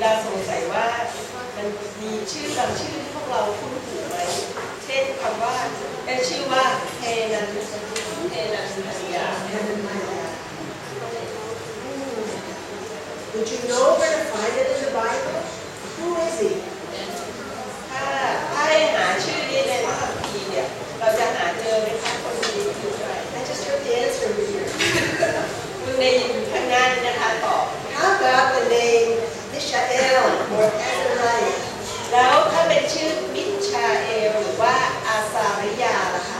ดาสงสัยว่ามันมีชื่อบางชื่อที่พวกเราคุ้นหูไหมเช่นคำว่าชื่อว่าเฮนันทัญญา Would you know where to find it in the Bible? Who is he? ถ้าให้หาชื่อนี้ในพระคัมภีร์เนี่ยเราจะหาเจอไหมคะคนนี้คือใคร I just heard the answer over here. คุณในอยู่ข้างหน้านี่นะคะตอบ How about the name Mishael or Azariah? แล้วถ้าเป็นชื่อมิชาเอลหรือว่าอาซาริยาล่ะคะ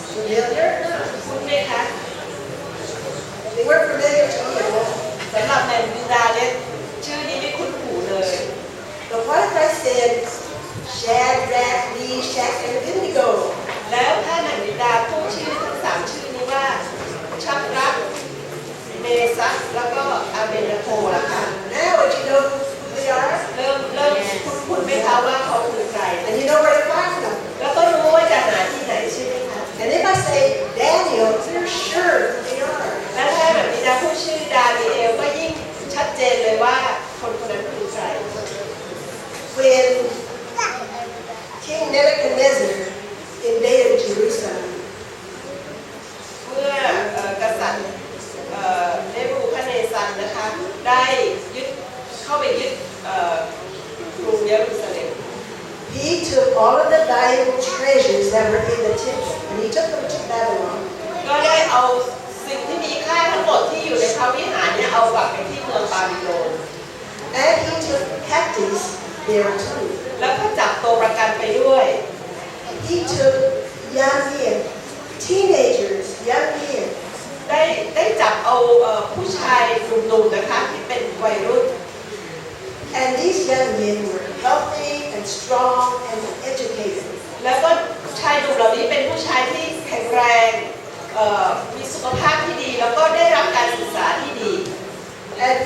Familiar? คุณไหมคะ They weren't familiar to me at all. สำหรับแมนยูดาเนี่ยชื่อนี้ไม่คุ้นหูเลย But what if I said Shadrach, Meshach, and Abednego? แล้วถ้าแมนยูดาพูดชื่อทั้งสามชื่อนี้ว่าชักรักเมซัสแล้วก็อาเบนาโคล่ะคะ Now would you know who they are? เริ่มคุ้นไหมคะว่าเขาคือใคร And you know where to find them. แล้วก็รู้ว่าจะหาที่ไหนใช่ไหมคะ And if I say Daniel, you're sure who they are. และถ้าแบบนี้ดาพูดชื่อดานิเอลก็ยิ่งชัดเจนเลยว่าคนคนนั้นคือใคร When King Nebuchadnezzar invaded Jerusalem, เมื่อกษัตริย์เนบูคัดเนซัรนะคะได้เข้าไปยึดกรุงเยรูซาเล็ม he took all of the valuable treasures that were in the temple and he took them to Babylon. ก็ได้เอาสิ่งที่มีค่าทั้งหมดที่อยู่ในพระวิหารเนี่ยเอากลับไปที่เมืองบาบิโลน And he took captives there too. แล้วก็จับตัวประกันไปด้วย He took young men, teenagers, young men, ได้จับเอาผู้ชายหนุ่มๆนะคะที่เป็นวัยรุ่น and these young men were healthy and strong and educated. แล้วก็ชายหนุ่มเหล่านี้เป็นผู้ชายที่แข็งแรงมีสุขภาพที่ดีแล้วก็ได้รับการศึกษาที่ดี And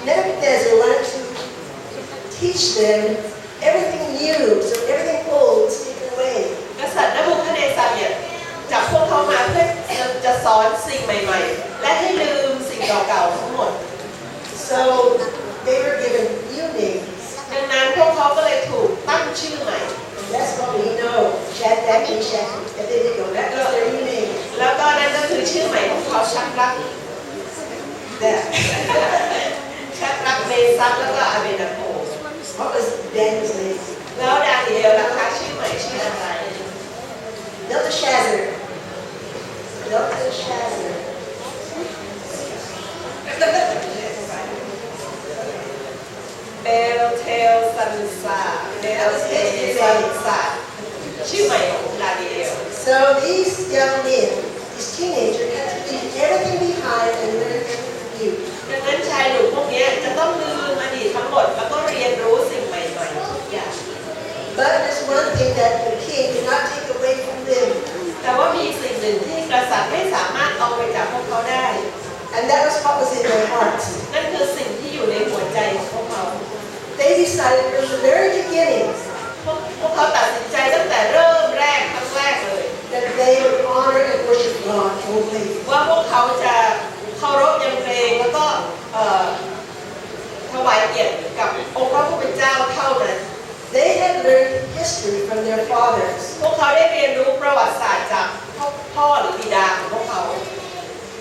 Nebuchadnezzar wanted to teach them everything new, so everything old was taken away. กษัตริย์นบูคัดเนซัรเนี่ยจับพวกเขามาเพื่อจะสอนสิ่งใหม่ๆและให้ลืมสิ่งเก่าๆทั้งหมด So they were given new names. ดังนั้นพวกเขาก็เลยถูกตั้งชื่อใหม่ And that's what we know. Shadrach, Meshach, and Abednego. That was their new name. แล้วก็นั่นก็คือชื่อใหม่ของเขาชักรัก That. ชักรักเมซัสแล้วก็อาเบนาโก What was Daniel's name? แล้วดานิเอลนะคะชื่อใหม่ชื่ออะไร Belteshazzar. Belteshazzar. เบลเทลซันซาเบลเทลซันซาชื่อใหม่ของดานิเอล So these young men, these teenagers, had to leave everything behind and learn everything new. ดังนั้นชายหนุ่มพวกนี้จะต้องลืมอดีตทั้งหมดแล้วก็เรียนรู้สิ่งใหม่ๆทุกอย่าง But there's one thing that the king did not take away from them, แต่ว่ามีสิ่งหนึ่งที่กษัตริย์ไม่สามารถเอาไปจากพวกเขาได้ and that was what was in their hearts. นั่นคือสิ่งที่อยู่ในหัวใจของพวกเขา They decided from the very beginning พวกเขาตัดสินใจตั้งแต่เริ่มแรกครั้งแรกเลย that they would honor and worship God only. ว่าพวกเขาจะเคารพยำเกรงแล้วก็ถวายเกียรติกับองค์พระผู้เป็นเจ้าเท่านั้น They had learned history from their fathers. พวกเขาได้เรียนรู้ประวัติศาสตร์จากพ่อหรือบิดาของพวกเขา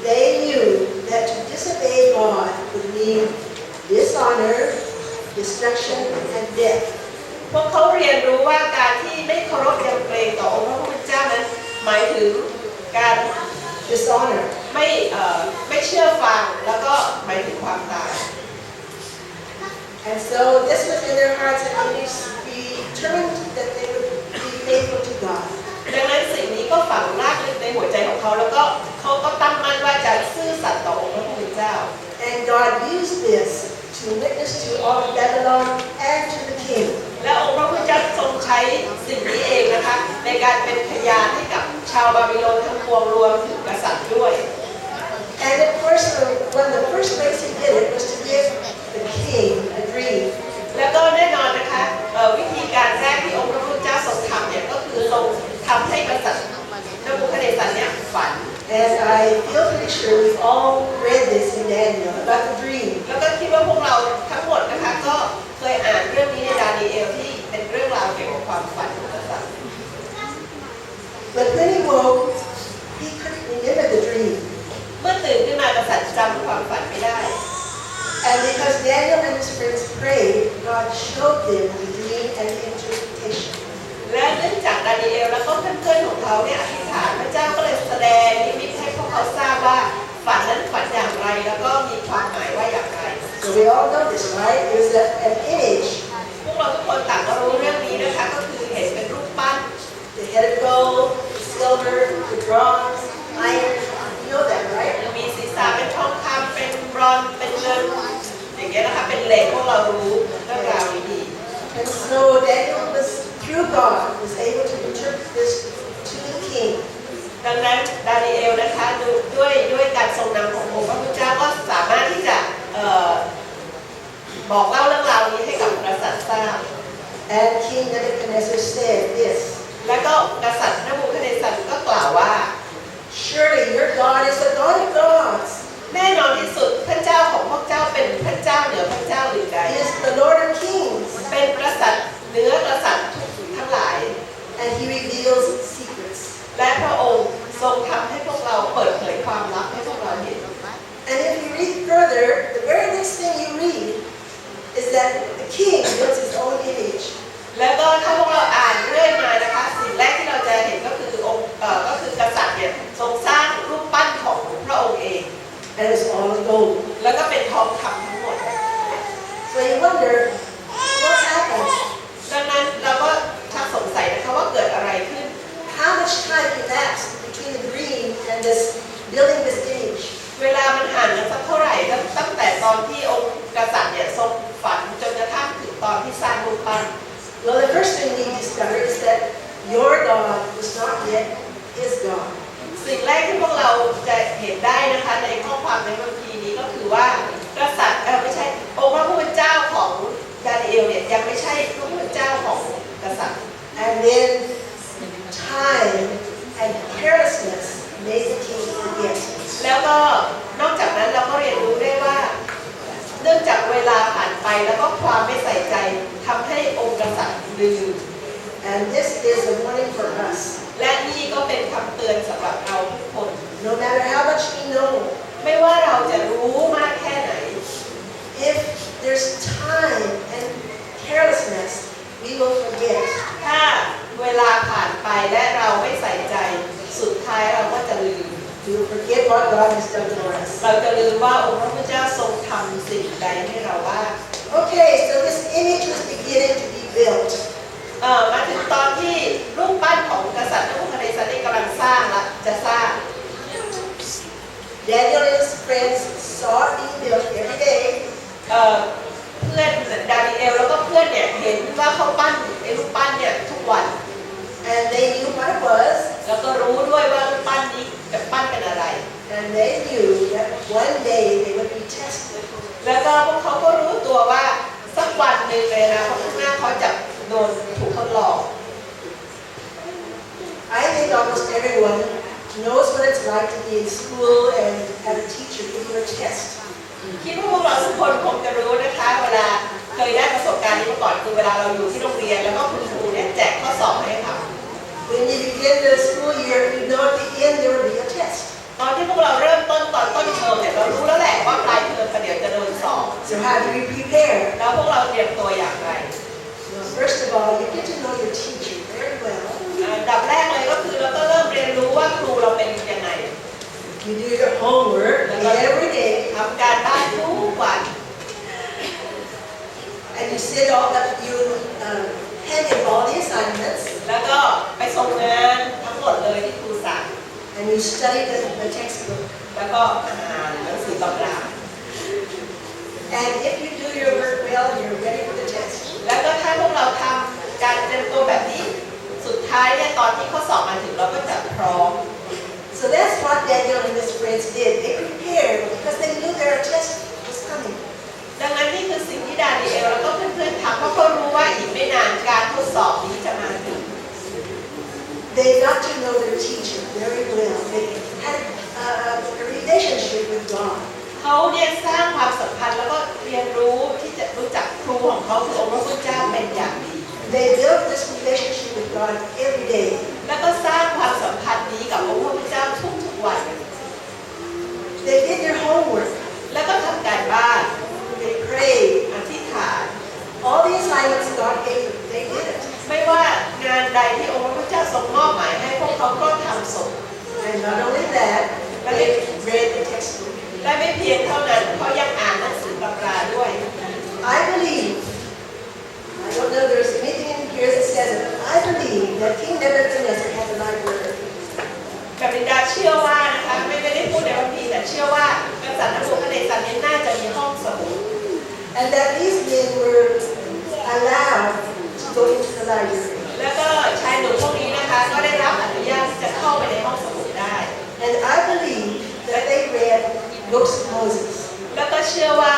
They knew that to disobey God would mean dishonor, destruction, and death. พวกเขาเรียนรู้ว่าการที่ไม่เคารพยำเกรงต่อองค์พระผู้เป็นเจ้านั้นหมายถึงการ Dishonor. ไม่เชื่อฟังแล้วก็หมายถึงความตาย And so this was in their hearts and they determined that they would be faithful to God. ดังนั้นสิ่งนี้ก็ฝังรากลึกในหัวใจของเขาแล้วก็เขาก็ตั้งมั่นว่าจะซื่อสัตย์ต่อองค์พระผู้เป็นเจ้า And God used this to witness to all of Babylon and to the king. และองค์พระผู้เป็นเจ้าทรงใช้สิ่งนี้เองนะคะในการเป็นพยานให้กับชาวบาบิโลนทั้งปวงรวมถึงกษัตริย์ด้วย And of course, one of the first ways he did it was to give the king a dream. แล้วก็แน่นอนนะคะวิธีการแรกที่องค์พระผู้เป็นเจ้าทรงทำเนี่ยก็คือทรงทำให้กษัตริย์นบูคัดเนซัรเนี่ยฝัน And I feel pretty sure we've all read this in Daniel about the dream. แล้วก็คิดว่าพวกเราทั้งหมดก็ because Daniel and his friends prayed, God showed them the dream and the interpretation. และเนื่องจากดานิเอลแล้วก็เพื่อนๆของเขาเนี่ยอธิษฐานพระเจ้าก็เลยแสดงนิมิตให้พวกเขาทราบว่าฝันนั้นฝันอย่างไรแล้วก็มีความหมายว่าอย่างไร So we all know this, right? It was an image. พวกเราทุกคนต่างก็รู้เรื่องนี้นะคะก็คือเห็นเป็นรูปปั้น The head of gold, the silver, the bronze, iron. You know that, right? มีศีรษะเป็นทองคำเป็นบรอนซ์เป็นเงินอย่างเงี้ยนะคะเป็นเหล็กพวกเรารู้เรื่องราวนี้ดี And so Daniel was, through God, was able to interpret this to the king. ดังนั้นดานิเอลนะคะด้วยการทรงนำขององค์พระผู้เจ้าก็สามารถที่จะบอกเล่าเรื่องราวนี้ให้กับกษัตริย์ทราบ And King Nebuchadnezzar said this, และก็กษัตริย์นบูคัดเนซัรก็กล่าวว่า surely your God is the God of gods. แน่นอนที่สุดพระเจ้าของพวกเจ้าเป็นพระเจ้าเหนือพระเจ้าอื่นใด He is the Lord of kings. เป็นกษัตริย์เหนือกษัตริย์ทั้งหลาย And he reveals secrets. และพระองค์ทรงทำให้พวกเราเปิดเผยความลับให้พวกเราเห็น And if you read further, the very next thing you read is that the king built his own image. แล้วก็ถ้าพวกเราอ่านเรื่อยมานะคะสิ่งแรกที่เราจะเห็นก็คือกษัตริย์เนี่ยทรงสร้างรูปปั้นของพระองค์เอง And it was all of gold. แล้วก็เป็นทองคำทั้งหมด So you wonder, what happened? ดังนั้นเราก็ชักสงสัยนะคะว่าเกิดอะไรขึ้น How much time elapsed between the dream and this building this image? เวลามันห่างกันสักเท่าไหร่ตั้งแต่ตอนที่องค์กษัตริย์เนี่ยทรงฝันจนกระทั่งถึงตอนที่สร้างรูปปั้น Well, the first thing we discover is that your God was not yet his God. สิ่งแรกที่พวกเราจะเห็นได้นะคะในข้อความในคัมภีร์นี้ก็คือว่ากษัตริย์ไม่ใช่องค์พระผู้เป็นเจ้าของดานิเอลเนี่ยยังไม่ใช่พระผู้เป็นเจ้าของกษัตริย์ And then time and carelessness made the king forget. แล้วก็นอกจากนั้นเราก็เรียนรู้ได้ว่า เนื่องจากเวลาผ่านไปแล้วก็ความไม่ใส่ใจทำให้องค์กษัตริย์ลืม And this is a warning for us. และนี่ก็เป็นคำเตือนสำหรับเราทุกคน No matter how much we know, ไม่ว่าเราจะรู้มากแค่ไหน if there's time and carelessness, we will forget. ถ้าเวลาผ่านไปและเราไม่ใส่ใจสุดท้ายเราก็จะลืม We will forget what God has done for us. เราจะลืมว่าองค์พระผู้เจ้าทรงทำสิ่งใดให้เราบ้าง Okay, so this image was beginning to be built. มาถึงตอนที่รูปปั้นของกษัตริย์นบูคัดเนซัรกำลังสร้างละจะสร้าง Daniel and his friends saw it being built every day. เพื่อนดานิเอลแล้วก็เพื่อนเนี่ยเห็นว่าเขาปั้นไอ้รูปปั้นเนี่ยทุกวัน And they knew what it was. แล้วก็รู้ด้วยว่ารูปปั้นนี้จะปั้นเป็นอะไร And they knew that one day they would be tested. แล้วก็พวกเขาก็รู้ตัวว่าสักวันหนึ่งเลยนะข้างหน้าเขาจะโดนถูกทดลอง I think almost everyone knows what it's like to be in school and have a teacher give you a test. คิดว่าพวกเราทุกคนคงจะรู้นะคะเวลาเคยได้ประสบการณ์นี้มาก่อนคือเวลาเราอยู่ที่โรงเรียนแล้วก็คุณครูเนี่ยแจกข้อสอบให้ทำ When you begin the school year, you know at the end there will be a test. ตอนที่พวกเราเริ่มต้นตอนต้นเทอมเนี่ยเรารู้แล้วแหละว่าปลายเทอมเดี๋ยวจะโดนสอบ So how do we prepare? แล้วพวกเราเตรียมตัวอย่างไร Well, first of all, you get to know your teacher very well. อันดับแรกเลยก็คือเราก็เริ่มเรียนรู้ว่าครูเราเป็นยังไง You do your homework every day, ทำการบ้านทุกวัน and you sit all up, you hand in all the assignments, แล้วก็ไปส่งงานทั้งหมดเลยที่ครูสั่ง and you study the textbook. แล้วก็อ่านหนังสือตำรา And if you do your work well, you're ready for the test. แล้วก็ถ้าพวกเราทำการเตรียมตัวแบบนี้สุดท้ายเนี่ยตอนที่ข้อสอบมาถึงเราก็จะพร้อม So that's what Daniel and his friends did. They prepared because they knew their test was coming. ดังนั้นนี่คือสิ่งที่ดานิเอลแล้วก็เพื่อนๆทำเพราะเขารู้ว่าอีกไม่นานการทดสอบนี้จะมาถึง They got to know their teacher very well. They had a relationship with God. เขาเนี่ยสร้างความสัมพันธ์แล้วก็เรียนรู้ที่จะรู้จักครูของเขาคือองค์พระผู้เจ้าเป็นอย่างดี They built this relationship with God every day. แล้วก็สร้างความสัมพันธ์นี้กับองค์พระผู้เจ้าทุกๆวัน They did their homework. แล้วก็ทำการบ้าน They that, they read the textbook. และไม่เพียงเท่านั้นเขายังอ่านหนังสือตำราด้วย I believe, I don't know if there's anything in here that says it, but I believe that King Nebuchadnezzar had a library. กับบิดาเชื่อว่านะคะไม่ได้พูดในวันนี้แต่เชื่อว่ากษัตริย์นบูคัดเนซัรนี้น่าจะมีห้องสมุด And that these men were allowed to go into the library. แล้วก็ชายหนุ่มพวกนี้นะคะก็ได้รับอนุญาตที่จะเข้าไปในห้องสมุดได้ And I believe that they read books of Moses. แล้วก็เชื่อว่า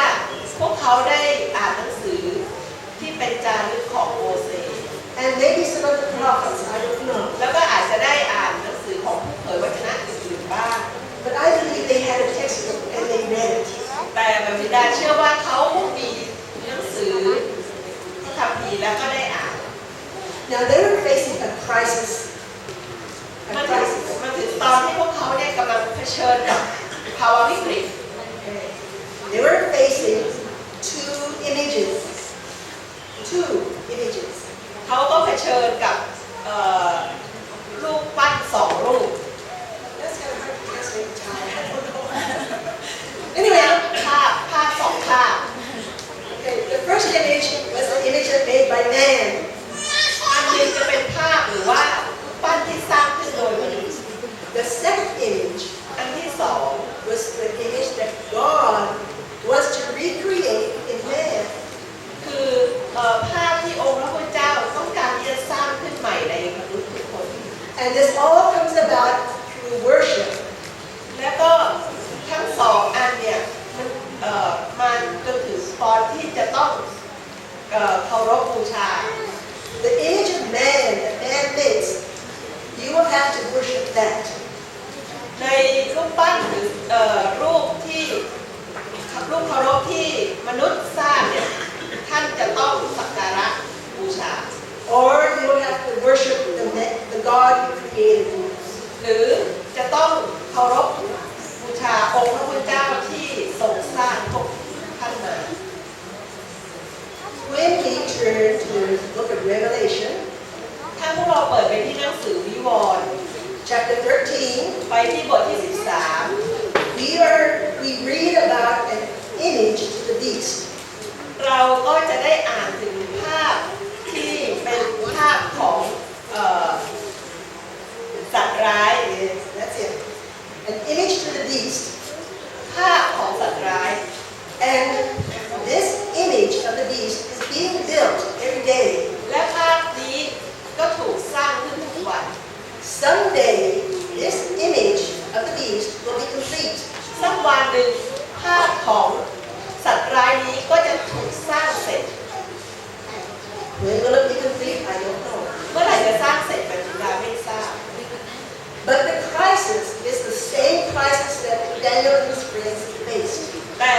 พวกเขาได้อ่านหนังสือที่เป็นจารึกของโมเสส And maybe some of the prophets, I don't know. แล้วก็อาจจะได้อ่านหนังสือของผู้เผยวจนะอื่นๆบ้าง But I believe they had a textbook and they read it. แต่แบบบิดาเชื่อว่าเขามีหนังสือพระคัมภีร์แล้วก็ได้อ่าน Now they were facing a crisis. มัน A ถึง crisis. ตอนที่พวกเขาเนี่ยกำลังเผชิญกับภาวะวิกฤต They were facing two images. Two images. เขาก็เผชิญกับรูปปั้นสองรูป That's kind of hard to translate in Thai. I don't know. Anyway, ภาพสองภาพ okay, the first image was the image made by man. อันหนึงจะเป็นภาพหรือว่ารูปปั้นที่สร้างขึ้นโดยมนุษย์ The second image อันที่สอง was the image that God was to recreate in man. คือภาพที่องค์พระผู้เจ้าต้องการที่จะสร้างขึ้นใหม่ในมนุษย์ทุกคน And this all comes about through worship. แล้วก็ทั้งสองอันเนี่ยมันจนถึงตอนที่จะต้องเคารพบูชา The image of man that man makes, you will have to worship that. ในรูปปั้นหรือรูปเคารพที่มนุษย์สร้างเนี่ยท่านจะต้องสักการะบูชา Or you will have to worship the God who created you. หรือจะต้องเคารพบูชาองค์พระผู้เจ้าที่ทรงสร้างพวกท่านมา When we turn to the book of Revelation, ถ้าพวกเราเปิดไปที่หนังสือวิวรณ์ chapter 13, ไปที่บทที่ we read about an image to the beast. 13 เราก็จะได้อ่านถึงภาพที่เป็นภาพของสัตว์ร้าย Yes, that's it. An image to the beast. ภาพของสัตว์ร้าย And this image of the beast is being built every day. และภาพนี้ก็ถูกสร้างขึ้นทุกวัน Someday, this image of the beast will be complete. สักวันหนึ่งภาพของสัตว์ร้ายนี้ก็จะถูกสร้างเสร็จ When will it be complete? I don't know. เมื่อไหร่จะสร้างเสร็จเป็นดาไม่ทราบ But the crisis is the same crisis that Daniel and his friends faced. แต่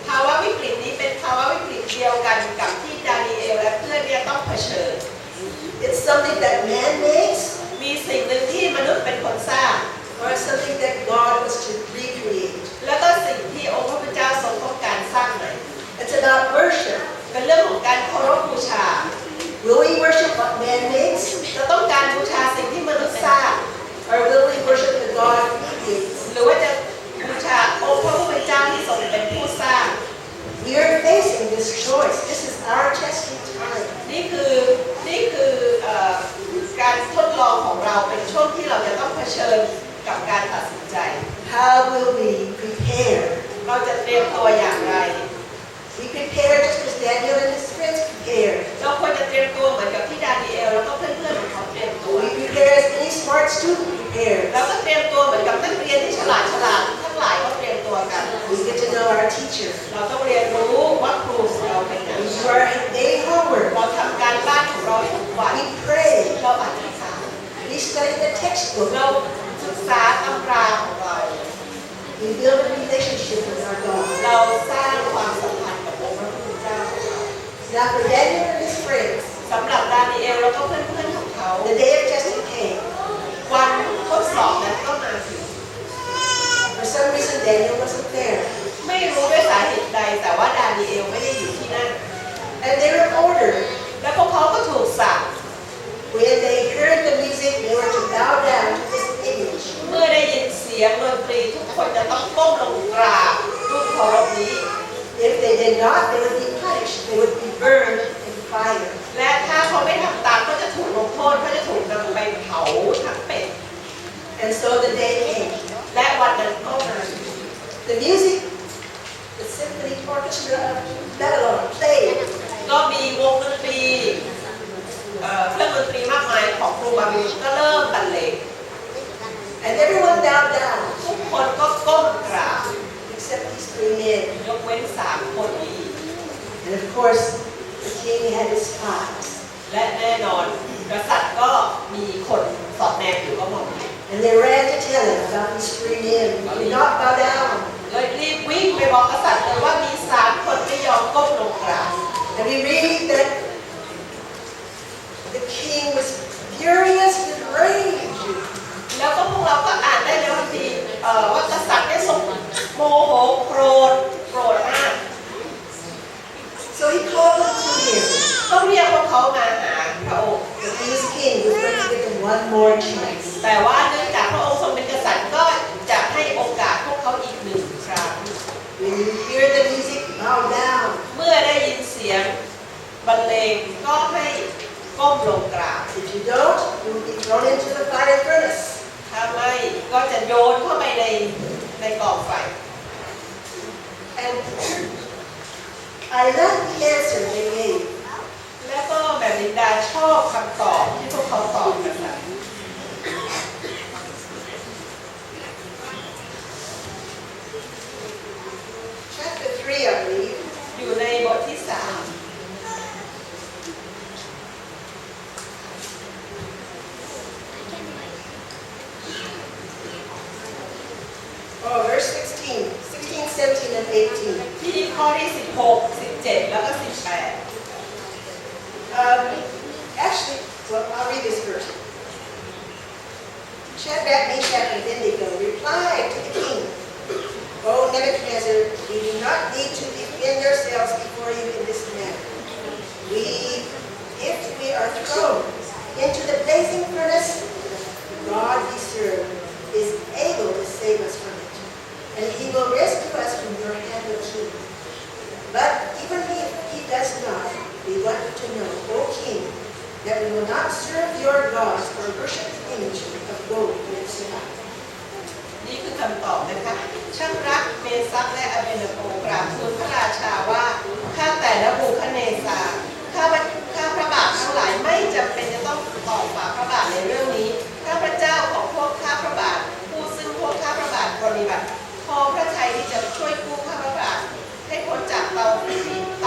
ภาวะวิกฤตนี้เป็นภาวะวิกฤตเดียวกันกับที่ดานีเอลและเพื่อนเนี่ยต้องเผชิญ It's something that man makes, มีสิ่งหนึ่งที่มนุษย์เป็นคนสร้าง or something that God was to recreate. แล้วก็สิ่งที่องค์พระผู้เจ้าทรงต้องการสร้างใหม่ It's about worship. เป็นเรื่องของการเคารพบูชา Will we worship what man makes, จะต้องการบูชาสิ่งที่มนุษย์สร้าง or will we worship the God who creates? หรือว่าจะบูชาองค์พระผู้เป็นเจ้าที่ทรงเป็นผู้สร้าง We are facing this choice. This is our testing time. นี่คือการทดลองของเราเป็นช่วงที่เราจะต้องเผชิญกับการตัดสินใจ How will we prepare? เราจะเตรียมตัวอย่างไร We prepare just as Daniel and his friends prepared. เราควรจะเตรียมตัวเหมือนกับที่ดานีเอลแล้วก็เพื่อนๆของเขาเตรียมตัว We prepare as any smart student prepares. แล้วก็เตรียมตัวเหมือนกับนักเรียนที่ฉลาดทั้งหลายก็เตรียมตัวกัน We get to know our teacher. เราต้องเรียนรู้ว่าครูของเราเป็นอย่าง We ไร do our daily homework. เราทำการบ้านของเราทุกวัน We pray. เราอธิษฐาน We study the textbook. เราศึกษาตำราของเรา We build a relationship with our God. เราสร้างความสัมพันธ์กับองค์พระผู้เป็นเจ้า Now for Daniel and his friends, สำหรับดานีเอลแล้วก็เพื่อนๆของเขา the day of testing came. วันทดสอบนั้นก็มาถึง For some reason, Daniel wasn't there. ไม่รู้ด้วยสาเหตุใดแต่ว่าดานีเอลไม่ได้อยู่ที่นั่น And they were ordered. และพวกเขาก็ถูกสั่ง When they heard the music, they were to bow down to this image. เมื่อได้ยินเสียง And of course, the king had his spies. และแน่นอนกษัตริย์ก็มีคนสอดแนมอยู่ก็มอง And they ran to tell him about these three men who would not bow down. เลยรีบวิ่งไปบอกกษัตริย์เลยว่ามี3 คนไม่ยอมก้มลงกราบ And we read that the king was furious with rage. แล้วก็พวกเราก็อ่านได้เลยว่ากษัตริย์ได้ทรงโมโหโกรธมาก So he called them to him. ต้องเรียกพวกเขามาหาพระองค์ But this king was going to give them one more chance. แต่ว่าเนื่องจากพระองค์ทรงเป็นกษัตริย์ก็จะให้โอกาสพวกเขาอีก1 ครั้ง When you hear the music, bow down. เมื่อได้ยินเสียงบรรเลงก็ให้ก้มลงกราบ If you don't, you will be thrown into the fire furnace. ถ้าไม่ก็จะโยนเข้าไปในกองไฟ And I love the answer they gave. และก็แบบลินดาชอบคำตอบที่พวกเขาตอบกันนะ Chapter 3, I believe. อยู่ในบทที่ Oh, verse 16, 17, and 18. 3 ที่ข้อที่ 16 17 แล้วก็ 18 Actually, well, I'll read this verse. Shadrach, Meshach, and Abednego replied to the king, O Nebuchadnezzar, we do not need to defend ourselves before you in this matter. If we are thrown into the blazing furnace, the God we serve is able to save us from it, and he will rescue us from your hand, O king. But even if he does not, we want to know, O king, that we will not serve your gods or worship the image of gold and silver. นี่คือคำตอบนะคะช่างรักเมซักและอเบเนโกกราบทูลพระราชาว่าข้าแต่นบูคัดเนซาร์ข้าพระบาททั้งหลายไม่จำเป็นจะต้องตอบฝ่าพระบาทในเรื่องนี้ข้าพระเจ้าของพวกข้าพระบาทผู้ซึ่งพวกข้าพระบาทปฏิบัติพอพระทัยที่จะช่วยกู้ข้าพระบาทให้พ้นจากเต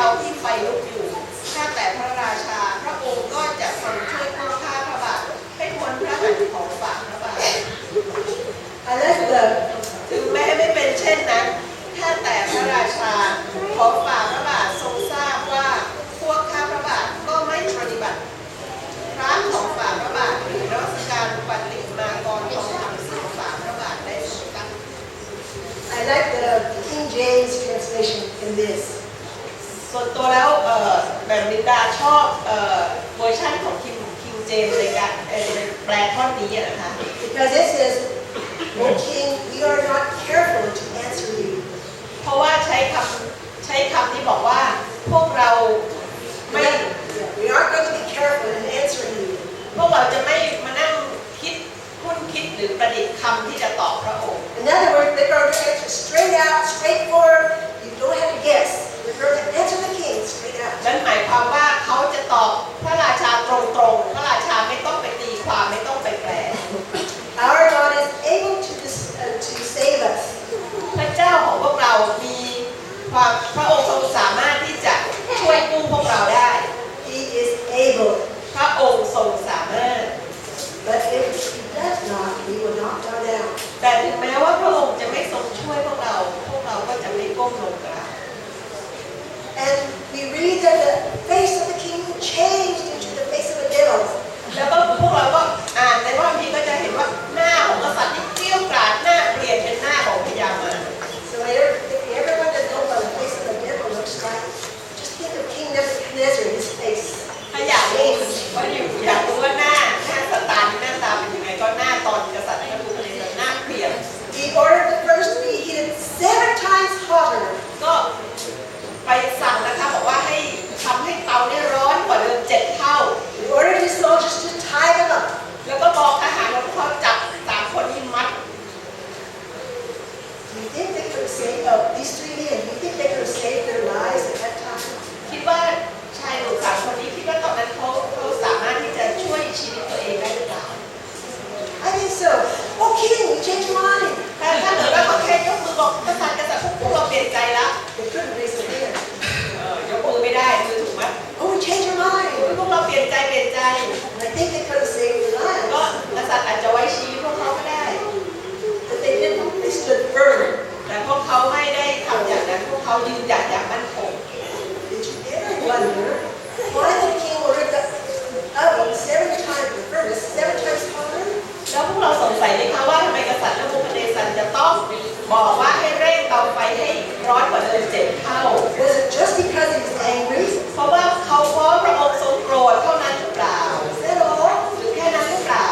าที่ไฟลุกอยู่ข้าแต่พระราชาพระองค์ก็จะทรงช่วยกู้ข้าพระบาทให้พ้นพระหัตถ์ของฝ่าพระบาท I like the ถึงแม้ไม่เป็นเช่นนั้นข้าแต่พระราชาของฝ่าพระบาททรงทราบว่าพวกข้าพระบาทก็ไม่ปฏิบัติพระของฝ่าพระบาทหรือนมัสการปฏิมากรของธรรมซึ่งฝ่าพระบาทได้ทรงตั้ง I like the King James translation in this. ส่วนตัวแล้วแบบลินดาชอบเวอร์ชันของคิงเจมส์ในการแปลท่อนนี้นะคะ Because it says, O king, we are not careful to answer you. เพราะว่าใช้คำที่บอกว่าพวกเราไม่ We aren't going to be careful in answering you. พวกเราจะไม่มานั่งคิดหรือประดิษฐ์คำที่จะตอบพระองค์ In other words, they're going to answer straight out, straightforward. You don't have to guess. They're going to answer the king straight out. นั่นหมายความว่าเขาจะตอบพระราชาตรงๆพระราชาไม่ต้องไปตีความไม่ต้องไปแปล Our God is able to save us. พระเจ้าของพวกเรามีความพระองค์ทรงสามารถที่จะช่วยกู้พวกเราได้ He is able. พระองค์ทรงสามารถ But if he does not, we will not bow down. แต่ถึงแม้ว่าพระองค์จะไม่ทรงช่วยพวกเราก็จะไม่ก้ เขายืนหยัดอย่างมั่นคง Did you ever wonder why the king ordered the oven 7 times, the furnace 7 times hotter? แล้วพวกเราสงสัยไหมคะว่าทำไมกษัตริย์นบูคัดเนซัรจะต้องบอกว่าให้เร่งเตาไฟให้ร้อนกว่าเดิม7 เท่า Was it just because he was angry? เพราะว่าพระองค์ทรงโกรธเท่านั้นหรือเปล่า Is that all? หรือแค่นั้นหรือเปล่า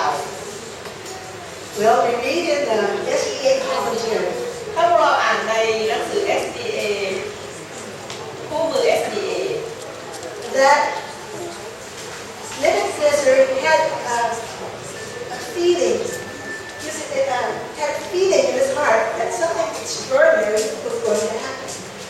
Well, we read in the SEA commentary ถ้าพวกเราอ่านในหนังสือ SDA คู่มือ SDA that Nebuchadnezzar had a feeling, had a feeling in his heart that something extraordinary was going to happen.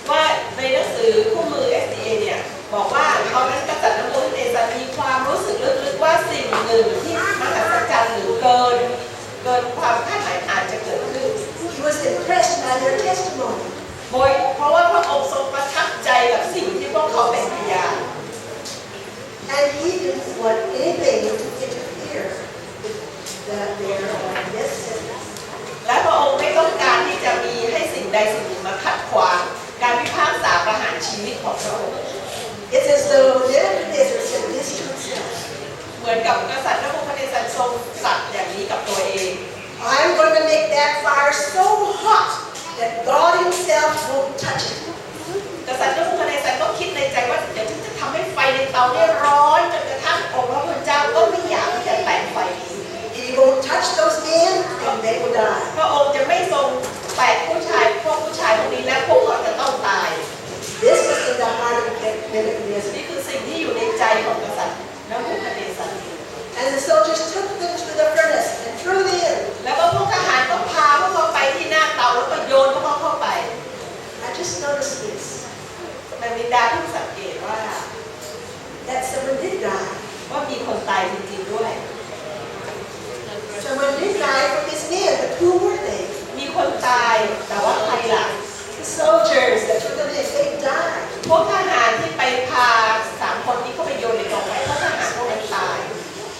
ว่าในหนังสือคู่มือ SDA เนี่ยบอกว่าตอนนั้นกษัตริย์นบูคัดเนซัรมีความรู้สึกลึกๆว่าสิ่งหนึ่งที่มหัศจรรย์หรือเกินความคาดหมายอาจจะเกิดขึ้น He was impressed by their testimony. เพราะว่าพระองค์ทรงประทับใจกับสิ่งที่พวกเขาเป็นพยาน And he didn't want anything to interfere with their necessities. และพระองค์ไม่ต้องการที่จะมีให้สิ่งใดสิ่งหนึ่งมาขัดขวางการพิพากษาประหารชีวิตของพระองค์ It's as though Nebuchadnezzar said this to himself. เหมือนกับกษัตริย์นบูคัดเนซัรทรงสัตย์อย่างนี้กับตัวเอง I'm going to make that fire so hot that God himself won't touch it. กษัตริย์นบูคัดเนซัรก็คิดในใจว่าเดี๋ยวฉันจะทำให้ไฟในเตาเนี่ยร้อนจนกระทั่งองค์พระผู้เป็นเจ้าก็ไม่อยากที่จะแตะไฟนี้ He won't touch those men and they will die. พระองค์จะไม่ทรงแตะพวกผู้ชายพวกนี้และพวกเขาจะต้องตาย This was in the heart of Nebuchadnezzar. นี่คือสิ่งที่อยู่ในใจของกษัตริย์นบูคัดเนซัร And the soldiers took them to the furnace and threw them in. แล้วก็พวกทหารก็พาพวกเขาไปที่หน้าเตาแล้วก็โยนพวกเขาเข้าไป I just noticed this, แม่มินดาเพิ่งสังเกตว่า that someone did die. ว่ามีคนตายจริงๆด้วย Someone did die from these men, but who were they? มีคนตายแต่ว่าใครล่ะ The soldiers that took them in, they died. พวกทหารที่ไปพา3 คนนี้เข้าไปโยนในกองไฟพวกทหารพวกนั้นตาย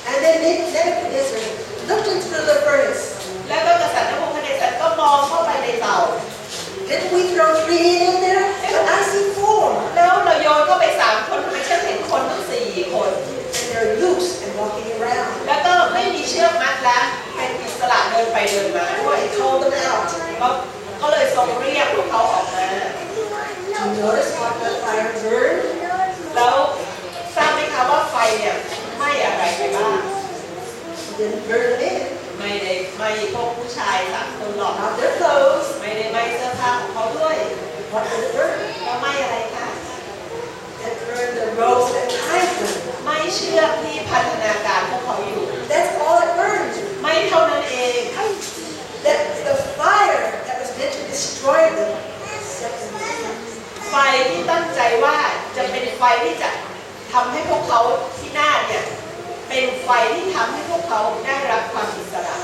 And then Nebuchadnezzar looked into the furnace. แล้วก็กษัตริย์นบูคัดเนซัรก็มองเข้าไปในเตา Didn't we throw 3 men in there? But I see 4. แล้วเราโยนเข้าไป3 คนทำไมฉันเห็นคนทั้ง4 คน And they're loose and walking around. แล้วก็ไม่มีเชือกมัดแล้วเป็นอิสระเดินไปเดินมาด้วย He called them out. ก็เลยทรงเรียกพวกเขาออกมา Do you notice what the fire burned? แล้วทราบไหมคะว่าไฟเนี่ยไหม้อะไรไปบ้าง It didn't burn them in. ไม่ได้ไหม้พวกผู้ชาย3 คนหรอก Not their clothes. ไม่ได้ไหม้เสื้อผ้าของเขาด้วย What did it burn? แล้วไหม้อะไรคะ It burned the ropes that tied them. ไหม้เชือกที่พันธนาการพวกเขาอยู่ That's all it burned. ไหม้เท่านั้นเอง That the fire that was meant to destroy them set them free. ไฟที่ตั้งใจว่าจะเป็นไฟที่จะทำให้พวกเขาที่หน้าเนี่ยเป็นไฟที่ทำให้พวกเขาได้รับความอิสระ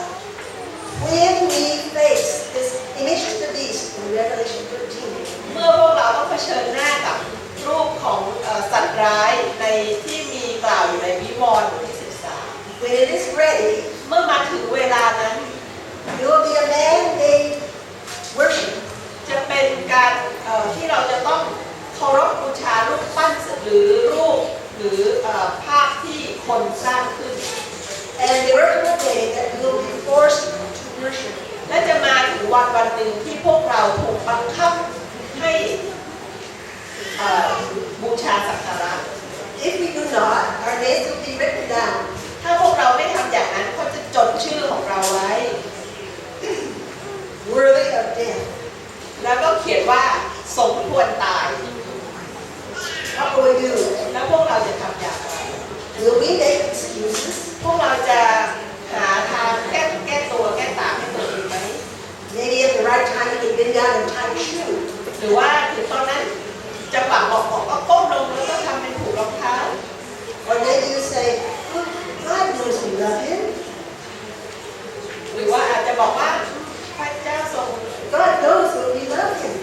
When we face this image of the beast in Revelation 13, เมื่อพวกเราต้องเผชิญหน้ากับรูปของสัตว์ร้ายในที่มีกล่าวอยู่ในวิวรณ์บทที่ when it is ready, 13 เมื่อมาถึงเวลานั้น there will be a man-made worship จะเป็นการที่เราจะต้องเคารพบูชารูปปั้นหรือรูปหรือภาพที่คนสร้างขึ้น and there will come a day that we will be forced to worship. และจะมาถึงวันหนึ่งที่พวกเราถูกบังคับให้บูชาสักการะ If we do not, our names will be written down. ถ้าพวกเราไม่ทำอย่างนั้นเขาจะจดชื่อของเราไว้ Worthy of death. แล้วก็เขียนว่าสมควรตาย What will we do? แล้วพวกเราจะทำอย่างไร Will we make excuses? พวกเราจะหาทางแก้ตัวแก้ต่างให้ตัวเองไหม Maybe at the right time you can bend down and tie a shoe. หรือว่าถึงตอนนั้นจะหวังบอกก็ก้มลงแล้วก็ทำเป็นผูกรองเท้า Or maybe you say, "Look, God knows we love Him. หรือว่าอาจจะบอกว่าพระเจ้าทรง God knows that we love Him.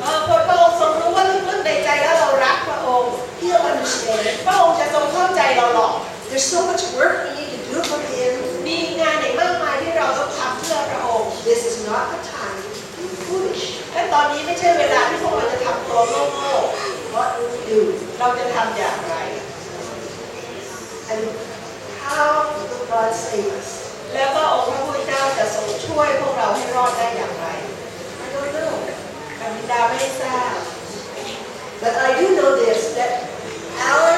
พระองค์ทรงรู้ว่าลึกๆในใจแล้วเรารักพระองค์ He'll understand. พระองค์จะทรงเข้าใจเราหรอก There's so much work we need to do for Him. มีงานอีกมากมายที่เราต้องทำเพื่อพระองค์ This is not the time to be foolish. และต ตอนนี้ไม่ใช่เวลาที่พวกเราจะทำตัวโง่ What will we do? ๆเราจะทำอย่างไร And how will God save us? แล้วก็องค์พระผู้เป็นเจ้าจะทรงช่วยพวกเราให้รอดได้อย่างไร I don't know. กัมพินดาไม่ได้ทราบ But I do know this, that our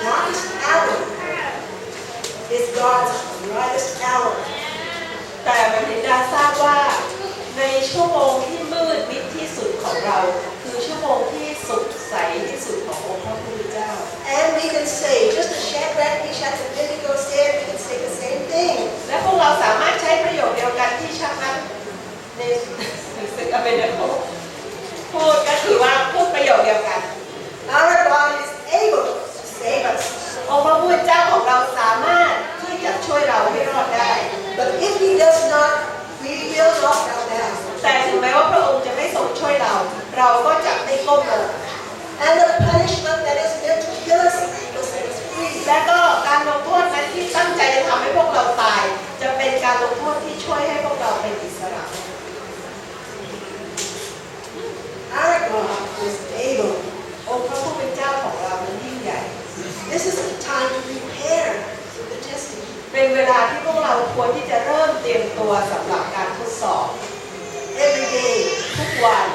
darkest hour is God's brightest hour. แต่กัมพินดาทราบว่าในชั่วโมงที่มืดมิดที่สุดของเรา คือชั่วโมงที่สดใสที่สุดขององค์พระผู้เป็นเจ้า And we can say, just as Shadrach, Meshach, and Abednego said, we can say the same thing. และพวกเราสามารถใช้ประโยคเดียวกันที่ชักนั้นในศึกอเบเนโกพูดก็คือว่าพูดประโยคเดียวกัน Our God is able to save us. องค์พระผู้เป็นเจ้าของเราสามารถที่จะช่วยเราให้รอดได้ But if He does not, we will not bow down. แต่ถึงแม้ว่าพระองค์จะไม่ทรงช่วยเรา เราก็จะไม่ก้มลง And the punishment that is meant to kill us will set us free. และก็การลงโทษนั้นที่ตั้งใจจะทำให้พวกเราตาย จะเป็นการลงโทษที่ช่วยให้พวกเราเป็นอิสระ Our God is able. องค์พระผู้เป็นเจ้าของเรานั้นยิ่งใหญ่ This is the time to prepare for the testing. เป็นเวลาที่พวกเราควรที่จะเริ่มเตรียมตัวสำหรับการทดสอบ Every day, ทุกวัน